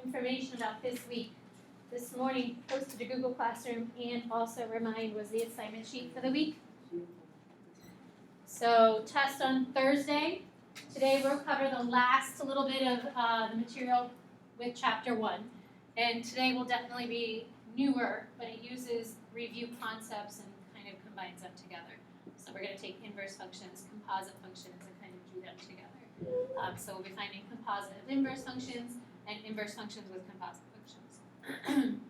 information about this week. This morning, posted to Google Classroom, and also Remind was the assignment sheet for the week. So test on Thursday. Today we'll cover the last little bit of the material with Chapter 1. And today will definitely be newer, but it uses review concepts and kind of combines them together. So we're going to take inverse functions, composite functions, and kind of do them together. So we'll be finding composite of inverse functions and inverse functions with composite functions.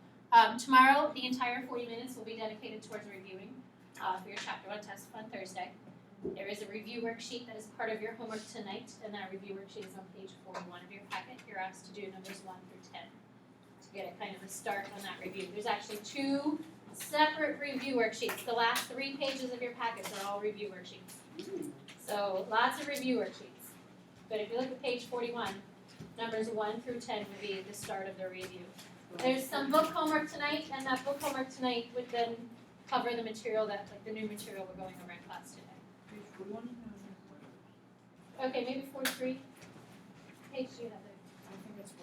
Tomorrow, the entire 40 minutes will be dedicated towards reviewing for your Chapter 1 test on Thursday. There is a review worksheet that is part of your homework tonight, and that review worksheet is on page 41 of your packet. You're asked to do numbers 1 through 10 to get a kind of a start on that review. There's actually 2 separate review worksheets. The last 3 pages of your packets are all review worksheets. So lots of review worksheets. But if you look at page 41, numbers 1 through 10 would be the start of the review. There's some book homework tonight, and that book homework tonight would then cover the material that, like the new material we're going over in class today. Okay, maybe 43. Page do you have there? I think it's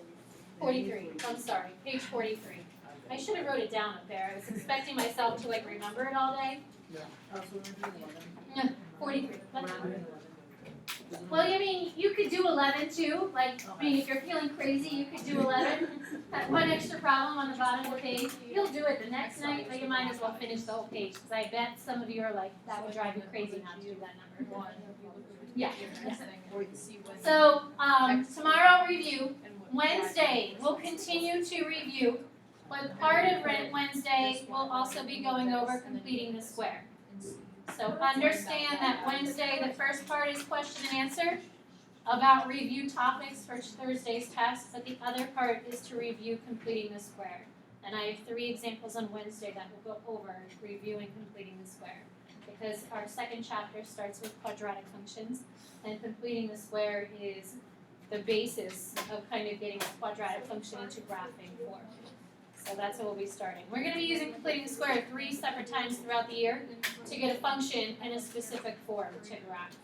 43. I'm sorry, page 43. I should have wrote it down up there. I was expecting myself to like remember it all day. Yeah. So we're doing 11. No, 43. Well, I mean, you could do 11 too. Like, I mean, if you're feeling crazy, you could do 11. That one extra problem on the bottom of the page. You'll do it the next night, but you might as well finish the whole page because I bet some of you are like, that would drive you crazy not to do that number. Yeah. So tomorrow review. Wednesday we'll continue to review. But part of Wednesday we'll also be going over completing the square. So understand that Wednesday the first part is question and answer about review topics for Thursday's test, but the other part is to review completing the square. And I have 3 examples on Wednesday that will go over reviewing completing the square. Because our second chapter starts with quadratic functions, and completing the square is the basis of kind of getting a quadratic function into graphing form. So that's what we'll be starting. We're going to be using completing the square 3 separate times throughout the year to get a function in a specific form to graph.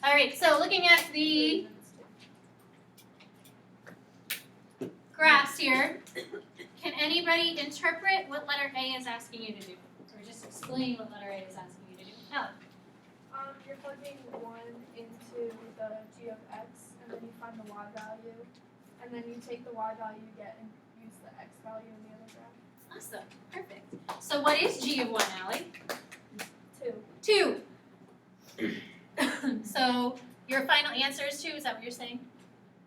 All right, so looking at the graphs here, can anybody interpret what letter A is asking you to do? Or just explain what letter A is asking you to do? Ellen? You're plugging 1 into the g of x, and then you find the y value, and then you take the y value you get and use the x value in the other graph. Awesome, perfect. So what is g of 1, Allie? 2. 2. So your final answer is 2, is that what you're saying?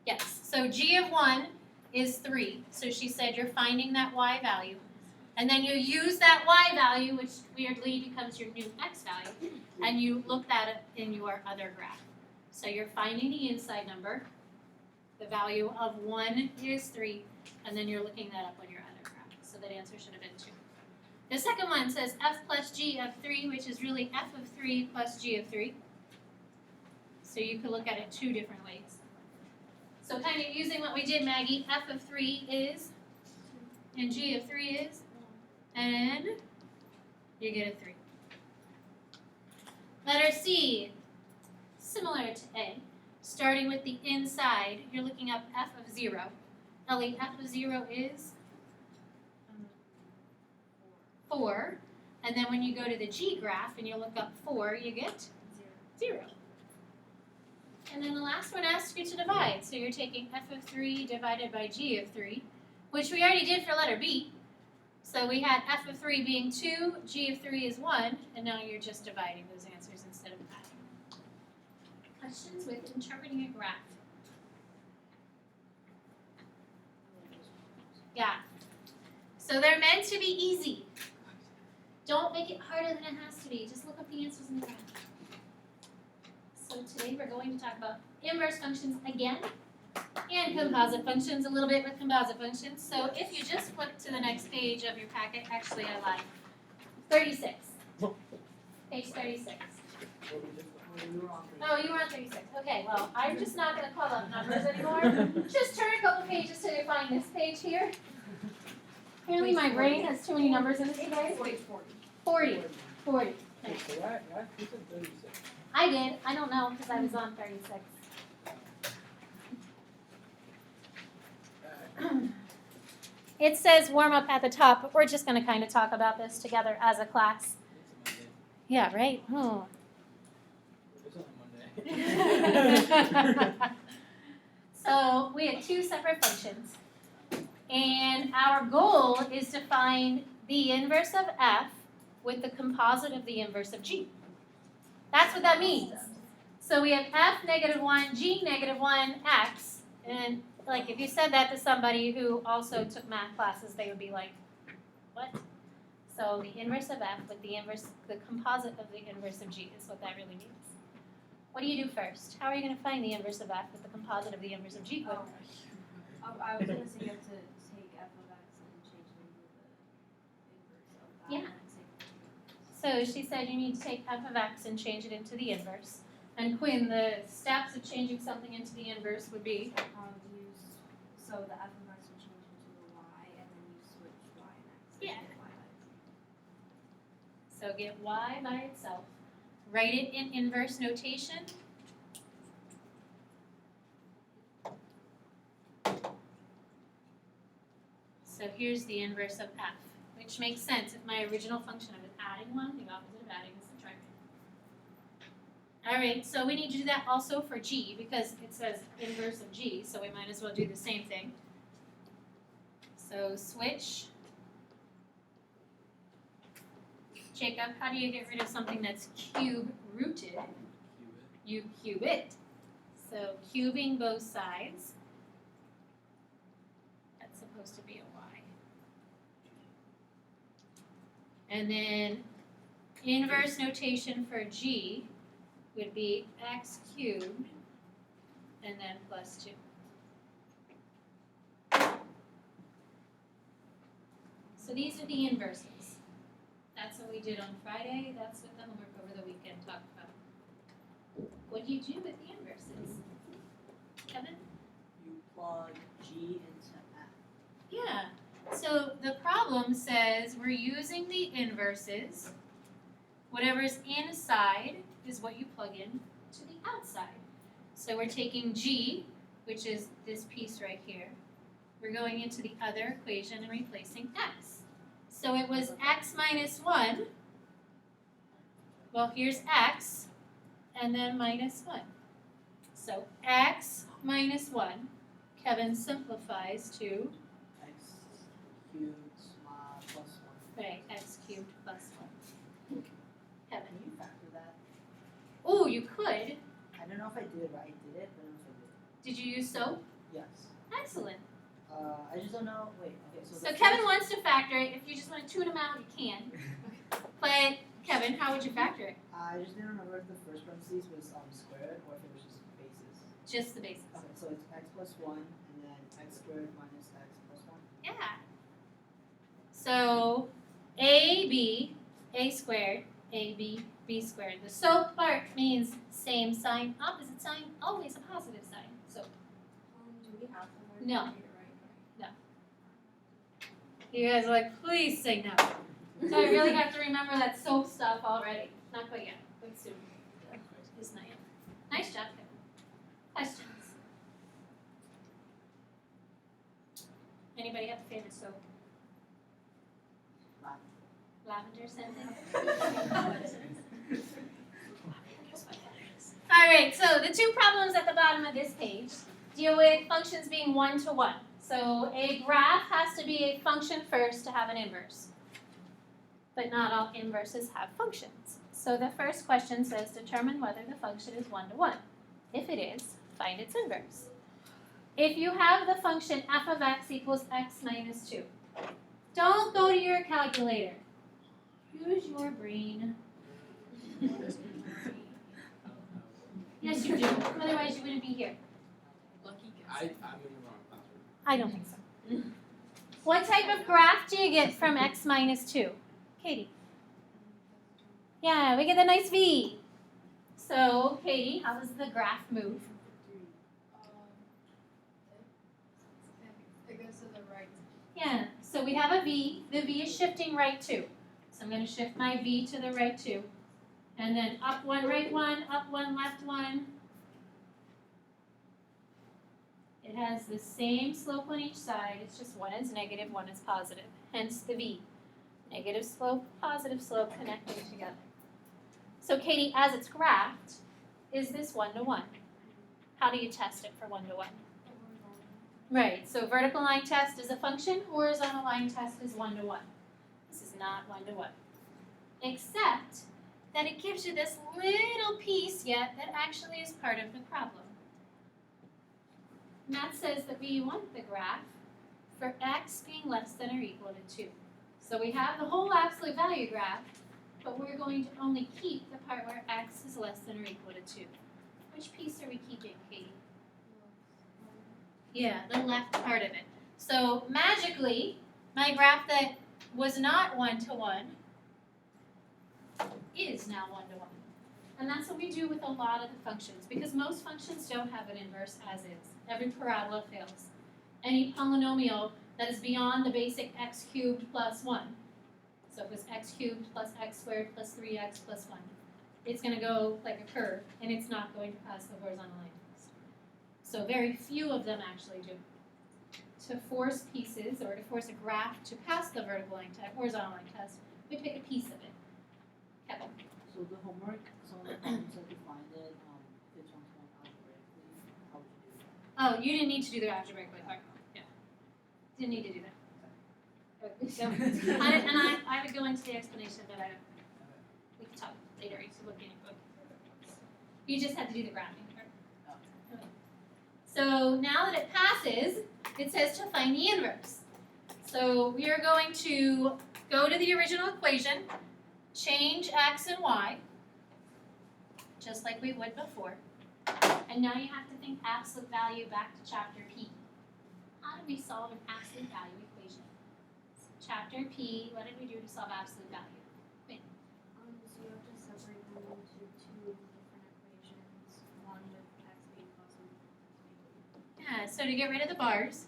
Yes. So g of 1 is 3. So she said you're finding that y value. And then you use that y value, which weirdly becomes your new x value, and you look at it in your other graph. So you're finding the inside number. The value of 1 is 3, and then you're looking that up on your other graph. So that answer should have been 2. The second one says f plus g of 3, which is really f of 3 plus g of 3. So you could look at it 2 different ways. So kind of using what we did, Maggie, f of 3 is, and g of 3 is, and you get a 3. Letter C, similar to A, starting with the inside, you're looking up f of 0. Ellie, f of 0 is 4. And then when you go to the G graph and you look up 4, you get 0. And then the last one asks you to divide. So you're taking f of 3 divided by g of 3, which we already did for letter B. So we had f of 3 being 2, g of 3 is 1, and now you're just dividing those answers instead of adding. Questions with interpreting a graph? Yeah. So they're meant to be easy. Don't make it harder than it has to be. Just look up the answers in the graph. So today we're going to talk about inverse functions again, and composite functions, a little bit with composite functions. So if you just flip to the next page of your packet, actually I lied. 36. Page 36. Oh, you were on 36. Okay, well, I'm just not going to call up numbers anymore. Just turn a couple pages till you find this page here. Apparently my brain has too many numbers in it today. 40. I did. I don't know because I was on 36. it says warm up at the top, but we're just going to kind of talk about this together as a class. It's a Monday. Yeah, right? Oh. It's only Monday. So we had two separate functions. And our goal is to find the inverse of f with the composite of the inverse of g. That's what that means. So we have f negative 1, g negative 1, x. And like if you said that to somebody who also took math classes, they would be like, what? So the inverse of f with the composite of the inverse of g is what that really means. What do you do first? How are you going to find the inverse of f with the composite of the inverse of g? I was gonna say you have to take f of x and change it into the inverse of that. Yeah. So she said you need to take f of x and change it into the inverse. And Quinn, the steps of changing something into the inverse would be? So the f of x would change into a y, and then you switch y and x. Yeah. And get y by itself. So get y by itself. Write it in inverse notation. So here's the inverse of f, which makes sense if my original function of adding one, the opposite of adding is subtracting. All right, so we need to do that also for g because it says inverse of g, so we might as well do the same thing. So switch. Jacob, how do you get rid of something that's cube rooted? You cube it. So cubing both sides. That's supposed to be a y. And then inverse notation for g would be x cubed and then plus 2. So these are the inverses. That's what we did on Friday. That's what the homework over the weekend talked about. What do you do with the inverses? Kevin? You plug G into F. Yeah. So the problem says we're using the inverses. Whatever's inside is what you plug in to the outside. So we're taking G, which is this piece right here. We're going into the other equation and replacing x. So it was x minus 1. Well, here's x, and then minus 1. So x minus 1, Kevin simplifies to, X cubed plus 1. right, x cubed plus 1. Kevin. Can you factor that? Oh, you could. I don't know if I did it right. I did it, but I don't know if I did. Did you use SOAP? Yes. Excellent. I just don't know. Wait. Okay. So Kevin wants to factor it. If you just want to tune them out, you can. But Kevin, how would you factor it? I just didn't remember if the first parentheses was squared or if it was just bases. Just the basics. Okay, so it's x plus 1 and then x squared minus x plus 1. Yeah. So a squared, b squared. The SOAP part means same sign, opposite sign, always a positive sign. So Do we have to learn No. to read it right? you guys are like, please say no. So I really have to remember that SOAP stuff already. Not quite yet, but soon. It's not yet. Nice job, Kevin. Questions? Anybody have a favorite soap? Lavender scented? All right, so the two problems at the bottom of this page deal with functions being one-to-one. So a graph has to be a function first to have an inverse. But not all inverses have functions. So the first question says determine whether the function is one-to-one. If it is, find its inverse. If you have the function f of x equals x minus 2, don't go to your calculator. Use your brain. Yes, you do. Otherwise, you wouldn't be here. Lucky I'm in the wrong classroom. I don't think so. What type of graph do you get from x minus 2? Katie? Yeah, we get a nice V. So, Katie, how does the graph move? It goes to the right. Yeah, so we have a V. The V is shifting right 2. So I'm going to shift my V to the right 2. And then up 1, right 1, up 1, left 1. It has the same slope on each side, it's just one is negative, one is positive, hence the V. Negative slope, positive slope connecting together. So Katie, as it's graphed, is this 1 to 1? How do you test it for 1 to 1? Right, so vertical line test is a function, horizontal line test is 1 to 1. This is not 1 to 1. Except that it gives you this little piece yet that actually is part of the problem. And that says that we want the graph for x being less than or equal to 2. So we have the whole absolute value graph, but we're going to only keep the part where x is less than or equal to 2. Which piece are we keeping, Katie? Yeah, the left part of it. So magically, my graph that was not 1 to 1 is now 1 to 1. And that's what we do with a lot of the functions, because most functions don't have an inverse as is. Every parabola fails. Any polynomial that is beyond the basic x cubed plus 1. So if it was x cubed plus x squared plus 3x plus 1. It's going to go like a curve, and it's not going to pass the horizontal line test. So very few of them actually do. To force pieces, or to force a graph to pass the vertical line test, horizontal line test, we pick a piece of it. Kevin. So the homework, some of the problems that you find it, if it's one to one algebraically, how would you do that? Oh, you didn't need to do the algebraic part. Yeah. Didn't need to do that. So, I would go into the explanation, but we can talk later. You should look in your book. You just had to do the graphing part. Okay. So now that it passes, it says to find the inverse. So we are going to go to the original equation, change x and y, just like we would before. And now you have to think absolute value back to chapter P. How do we solve an absolute value equation? Chapter P, what did we do to solve absolute value? So you have to separate them into two different equations, one with x being positive and x being negative. Yeah, so to get rid of the bars,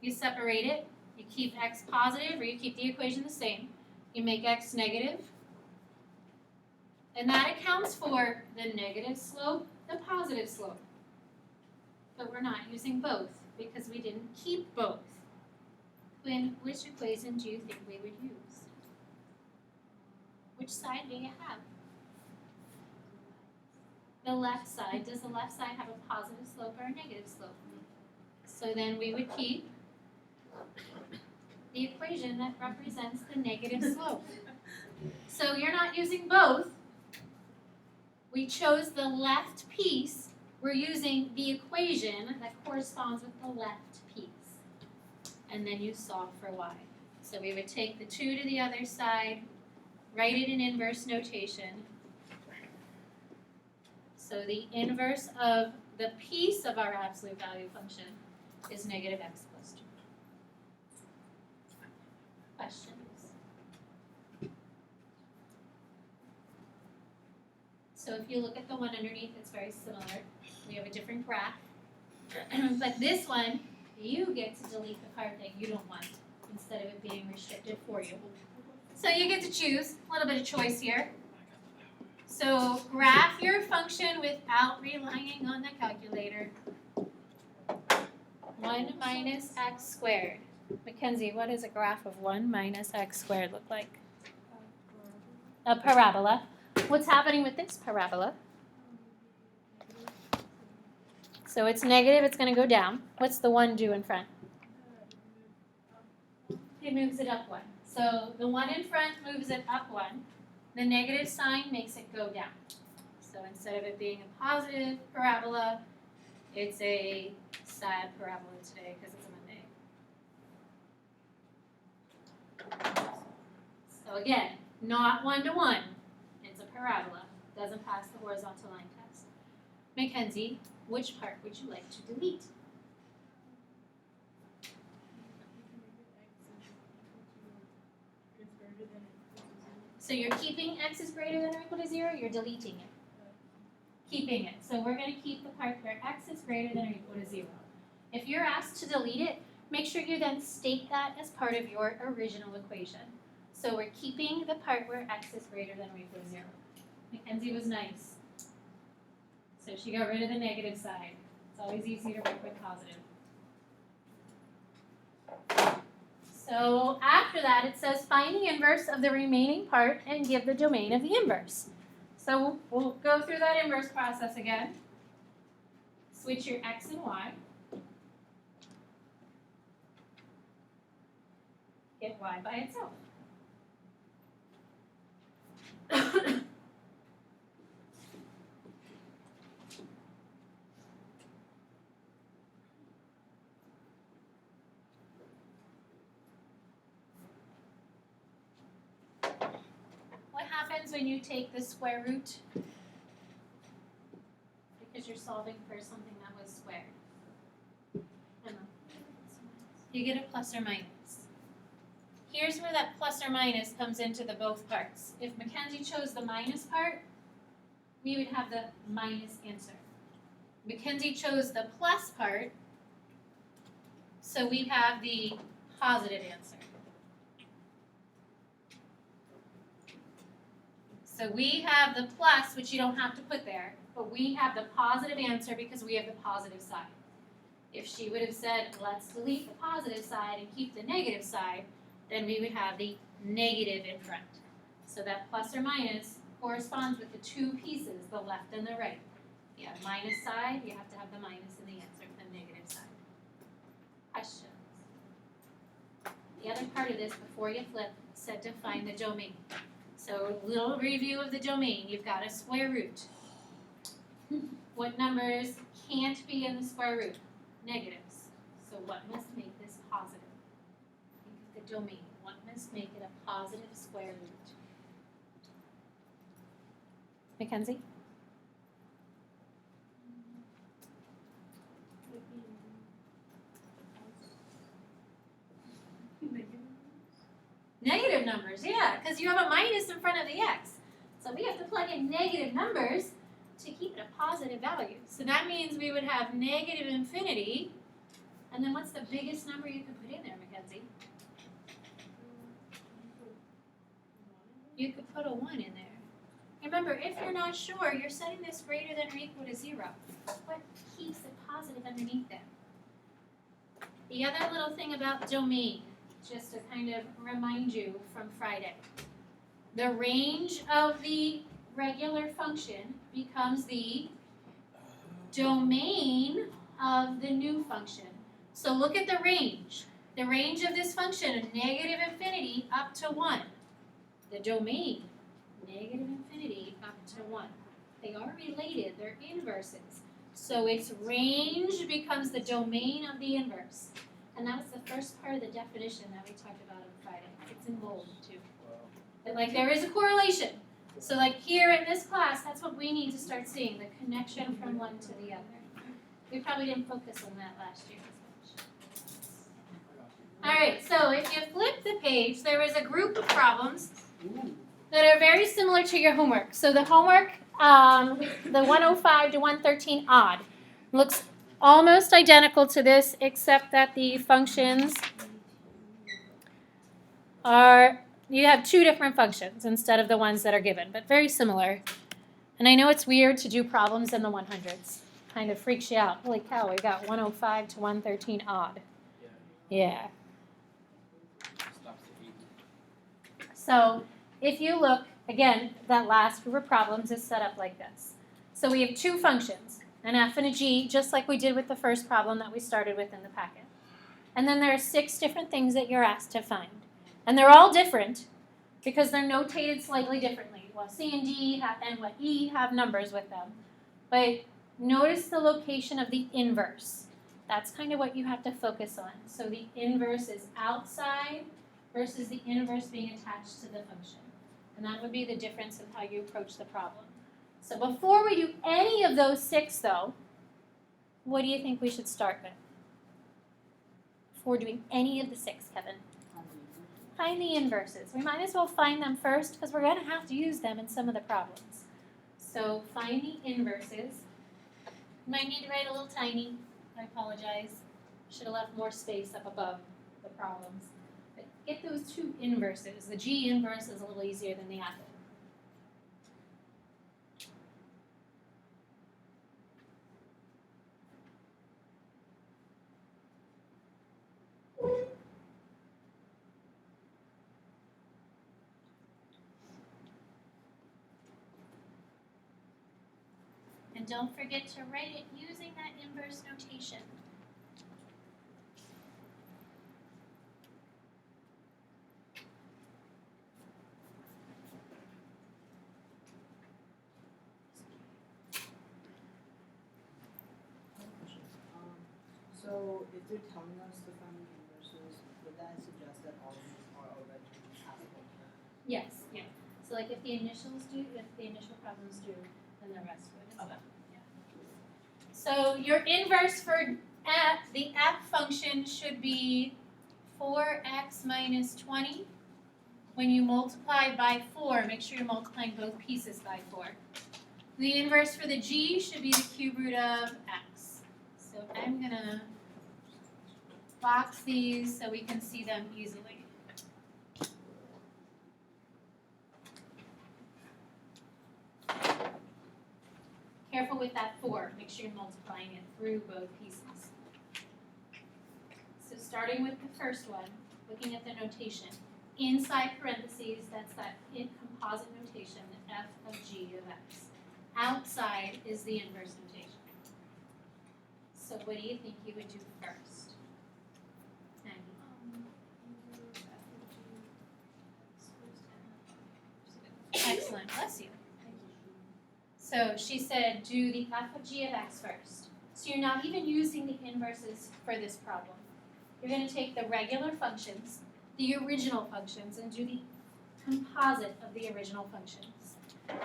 you separate it, you keep x positive, or you keep the equation the same. You make x negative, and that accounts for the negative slope, the positive slope. But we're not using both, because we didn't keep both. Quinn, which equation do you think we would use? Which side do you have? The left side. Does the left side have a positive slope or a negative slope? So then we would keep the equation that represents the negative slope. So you're not using both. We chose the left piece. We're using the equation that corresponds with the left piece. And then you solve for y. So we would take the 2 to the other side, write it in inverse notation. So the inverse of the piece of our absolute value function is negative x plus 2. Questions? So if you look at the one underneath, it's very similar. We have a different graph. But this one, you get to delete the part that you don't want instead of it being restricted for you. So you get to choose, a little bit of choice here. So graph your function without relying on the calculator. 1 minus x squared. Mackenzie, what does a graph of 1 minus x squared look like? A parabola. What's happening with this parabola? So it's negative, it's going to go down. What's the 1 do in front? It moves it up 1. So the 1 in front moves it up 1. The negative sign makes it go down. So instead of it being a positive parabola, it's a sad parabola today because it's a Monday. So again, not 1 to 1. It's a parabola. Doesn't pass the horizontal line test. Mackenzie, which part would you like to delete? So you're keeping x is greater than or equal to 0, you're deleting it. Keeping it. So we're going to keep the part where x is greater than or equal to 0. If you're asked to delete it, make sure you then state that as part of your original equation. So we're keeping the part where x is greater than or equal to 0. Mackenzie was nice. So she got rid of the negative side. It's always easy to work with positive. So after that, it says find the inverse of the remaining part and give the domain of the inverse. So we'll go through that inverse process again. Switch your x and y. Get y by itself. What happens when you take the square root? Because you're solving for something that was squared. Emma. You get a plus or minus. Here's where that plus or minus comes into the both parts. If Mackenzie chose the minus part, we would have the minus answer. Mackenzie chose the plus part, so we have the positive answer. So we have the plus, which you don't have to put there, but we have the positive answer because we have the positive side. If she would have said, let's delete the positive side and keep the negative side, then we would have the negative in front. So that plus or minus corresponds with the two pieces, the left and the right. You have minus side, you have to have the minus in the answer for the negative side. Questions? The other part of this, before you flip, said to find the domain. So a little review of the domain. You've got a square root. What numbers can't be in the square root? Negatives. So what must make this positive? Think of the domain. What must make it a positive square root? Mackenzie? Negative numbers, yeah, because you have a minus in front of the x. So we have to plug in negative numbers to keep it a positive value. So that means we would have negative infinity. And then what's the biggest number you could put in there, Mackenzie? You could put a 1 in there. Remember, if you're not sure, you're setting this greater than or equal to 0. What keeps it positive underneath that? The other little thing about domain, just to kind of remind you from Friday. The range of the regular function becomes the domain of the new function. So look at the range. The range of this function, negative infinity up to 1. The domain, negative infinity up to 1. They are related, they're inverses. So its range becomes the domain of the inverse. And that was the first part of the definition that we talked about on Friday. It's in bold too. But like there is a correlation. So like here in this class, that's what we need to start seeing, the connection from one to the other. We probably didn't focus on that last year as much. All right, so if you flip the page, there is a group of problems that are very similar to your homework. So the homework, the 105 to 113 odd, looks almost identical to this, except that the functions are, you have two different functions instead of the ones that are given, but very similar. And I know it's weird to do problems in the 100s. Kind of freaks you out. Holy cow, we got 105 to 113 odd. Yeah. So if you look, again, that last group of problems is set up like this. So we have two functions, an f and a g, just like we did with the first problem that we started with in the packet. And then there are 6 different things that you're asked to find. And they're all different because they're notated slightly differently. Well, C and D and what E have numbers with them. But notice the location of the inverse. That's kind of what you have to focus on. So the inverse is outside versus the inverse being attached to the function. And that would be the difference in how you approach the problem. So before we do any of those 6, though, what do you think we should start with? Before doing any of the 6, Kevin? Find the inverses. We might as well find them first because we're going to have to use them in some of the problems. So find the inverses. You might need to write a little tiny. I apologize. Should have left more space up above the problems. But get those 2 inverses. The G inverse is a little easier than the apple. And don't forget to write it using that inverse notation. So if they're telling us to find the inverses, would that suggest that all of these are already applicable? Yes, yeah. So like if the initials do, if the initial problems do, then the rest would as well. Yeah. So your inverse for f, the f function should be 4x minus 20. When you multiply by 4, make sure you're multiplying both pieces by 4. The inverse for the g should be the cube root of x. So I'm going to box these so we can see them easily. Careful with that 4. Make sure you're multiplying it through both pieces. So starting with the first one, looking at the notation. Inside parentheses, that's that composite notation, the f of g of x. Outside is the inverse notation. So what do you think you would do first? Maggie? Excellent, bless you. So she said do the f of g of x first. So you're not even using the inverses for this problem. You're going to take the regular functions, the original functions, and do the composite of the original functions.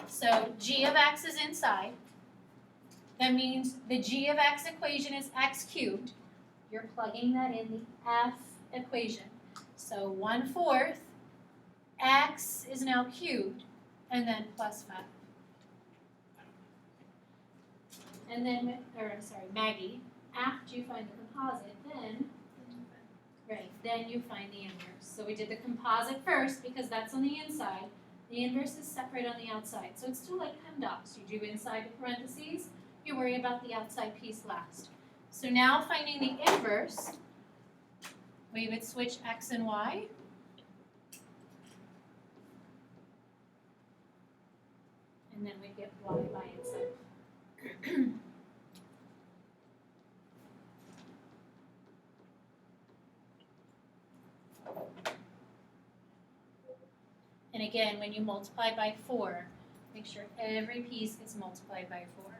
So g of x is inside. That means the g of x equation is x cubed. You're plugging that in the f equation. So 1/4 x is now cubed, and then plus 5. And then, Maggie, after you find the composite, then you find the inverse. So we did the composite first because that's on the inside. The inverse is separate on the outside. So it's still like PEMDAS. You do inside the parentheses, you worry about the outside piece last. So now finding the inverse, we would switch x and y. And then we get y by itself. And again, when you multiply by 4, make sure every piece gets multiplied by 4.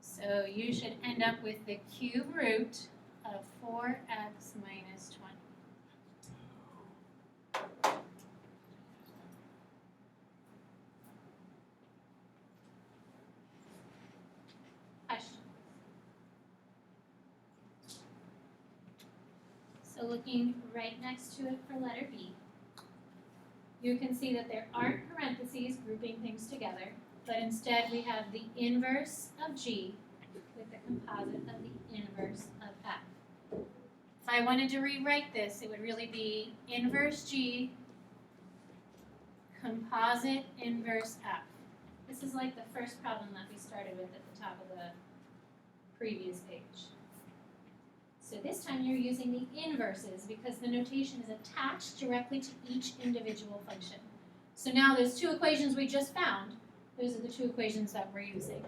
So you should end up with the cube root of 4x minus 20. Question? So looking right next to it for letter B, you can see that there aren't parentheses grouping things together, but instead we have the inverse of g with the composite of the inverse of f. If I wanted to rewrite this, it would really be inverse g, composite inverse f. This is like the first problem that we started with at the top of the previous page. So this time you're using the inverses because the notation is attached directly to each individual function. So now those two equations we just found, those are the two equations that we're using.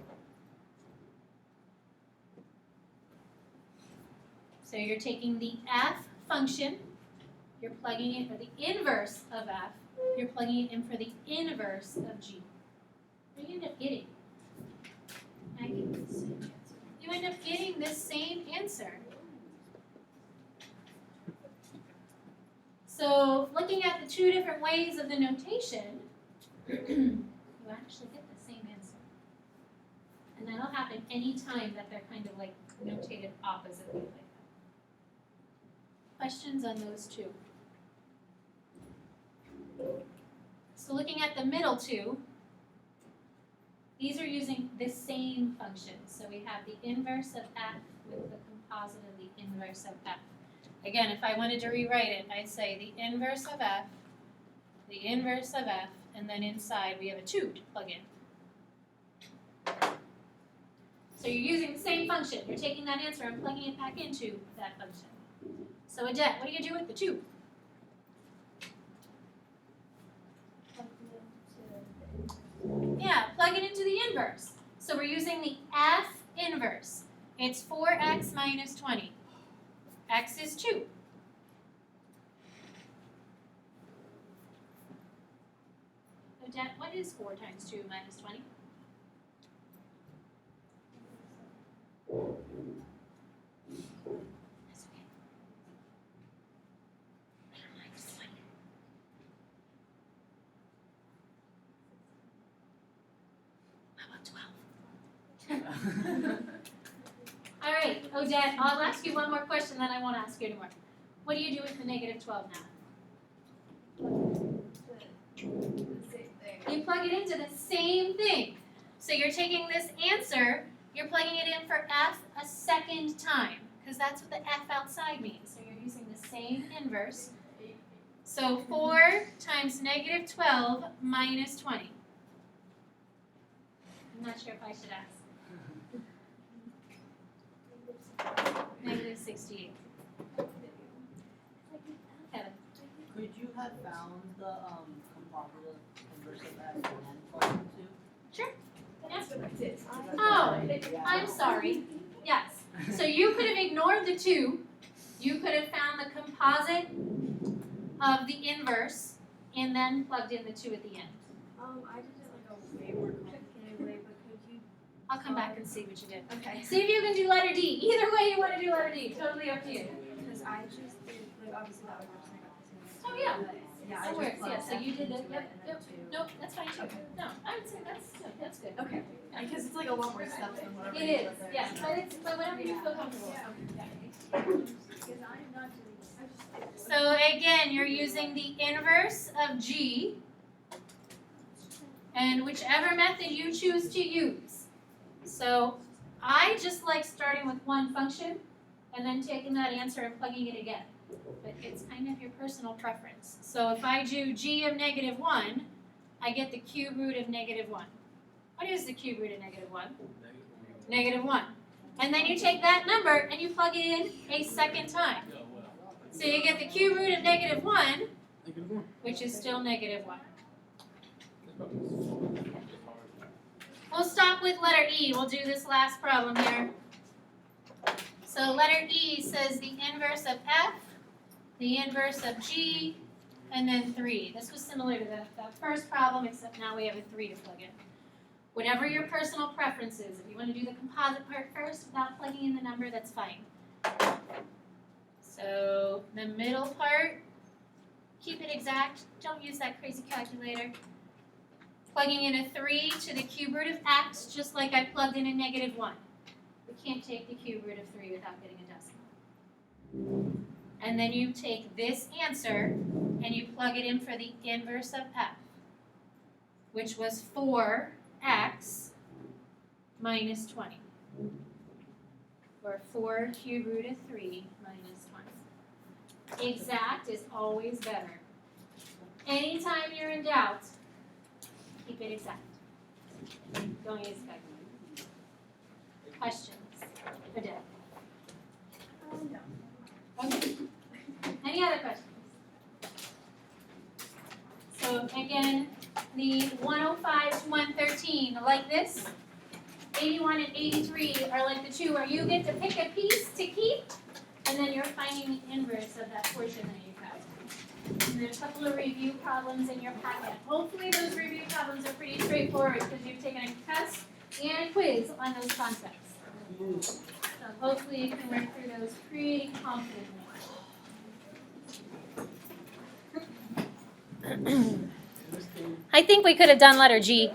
So you're taking the f function, you're plugging it for the inverse of f, you're plugging it in for the inverse of g. What do you end up getting? You end up getting this same answer. So looking at the two different ways of the notation, you actually get the same answer. And that'll happen any time that they're kind of like notated oppositely like that. Questions on those two? So looking at the middle two, these are using the same function. So we have the inverse of f with the composite of the inverse of f. Again, if I wanted to rewrite it, I'd say the inverse of f, the inverse of f, and then inside we have a 2 to plug in. So you're using the same function. You're taking that answer and plugging it back into that function. So Odette, what do you do with the 2? plug it into the inverse. So we're using the F inverse. It's 4x minus 20. X is 2. Odette, what is 4 times 2 minus 20? That's okay. Minus 20. How about 12? All right, Odette, I'll ask you one more question, then I won't ask you anymore. What do you do with the negative 12 now? The same thing. You plug it into the same thing. So you're taking this answer, you're plugging it in for F a second time, because that's what the F outside means. So you're using the same inverse. So 4 times negative 12 minus 20. I'm not sure if I should ask. Negative 68. Kevin. Could you have found the composite of inverse of F and then plug it into? Sure. That's what I did. Oh, I'm sorry. Yes. So you could have ignored the 2. You could have found the composite of the inverse and then plugged in the 2 at the end. I did it like a way more complicated way, but could you? I'll come back and see what you did. Okay. See if you can do letter D. Either way you want to do letter D. Totally up to you. Because I just did, like, obviously that works, I got the same. Oh, yeah. But, yeah, I That just works, plugged yeah. So F you did into it. Yep, and then yep. two. Nope, that's fine too. Okay. No, I would say that's good. Okay. Because it's like a lot more steps than whatever. It you is, put there. yes, but whatever you feel comfortable with. Because I'm not doing this. So again, you're using the inverse of G, and whichever method you choose to use. So I just like starting with one function and then taking that answer and plugging it again. But it's kind of your personal preference. So if I do G of negative 1, I get the cube root of negative 1. What is the cube root of negative 1? Negative 1. And then you take that number and you plug it in a second time. So you get the cube root of negative 1, which is still negative 1. We'll stop with letter E. We'll do this last problem here. So letter E says the inverse of F, the inverse of G, and then 3. This was similar to the first problem, except now we have a 3 to plug in. Whatever your personal preference is. If you want to do the composite part first without plugging in the number, that's fine. So the middle part, keep it exact. Don't use that crazy calculator. Plugging in a 3 to the cube root of x, just like I plugged in a negative 1. We can't take the cube root of 3 without getting a decimal. And then you take this answer and you plug it in for the inverse of f, which was 4x minus 20. Or 4 cube root of 3 minus 20. Exact is always better. Anytime you're in doubt, keep it exact. Don't use calculator. Questions for Deb? No. Okay. Any other questions? So again, the 105 to 113, like this. 81 and 83 are like the two where you get to pick a piece to keep, and then you're finding the inverse of that portion that you have. And there's a couple of review problems in your packet. Hopefully those review problems are pretty straightforward because you've taken a test and a quiz on those concepts. So hopefully you can work through those pretty confidently. I think we could have done letter G.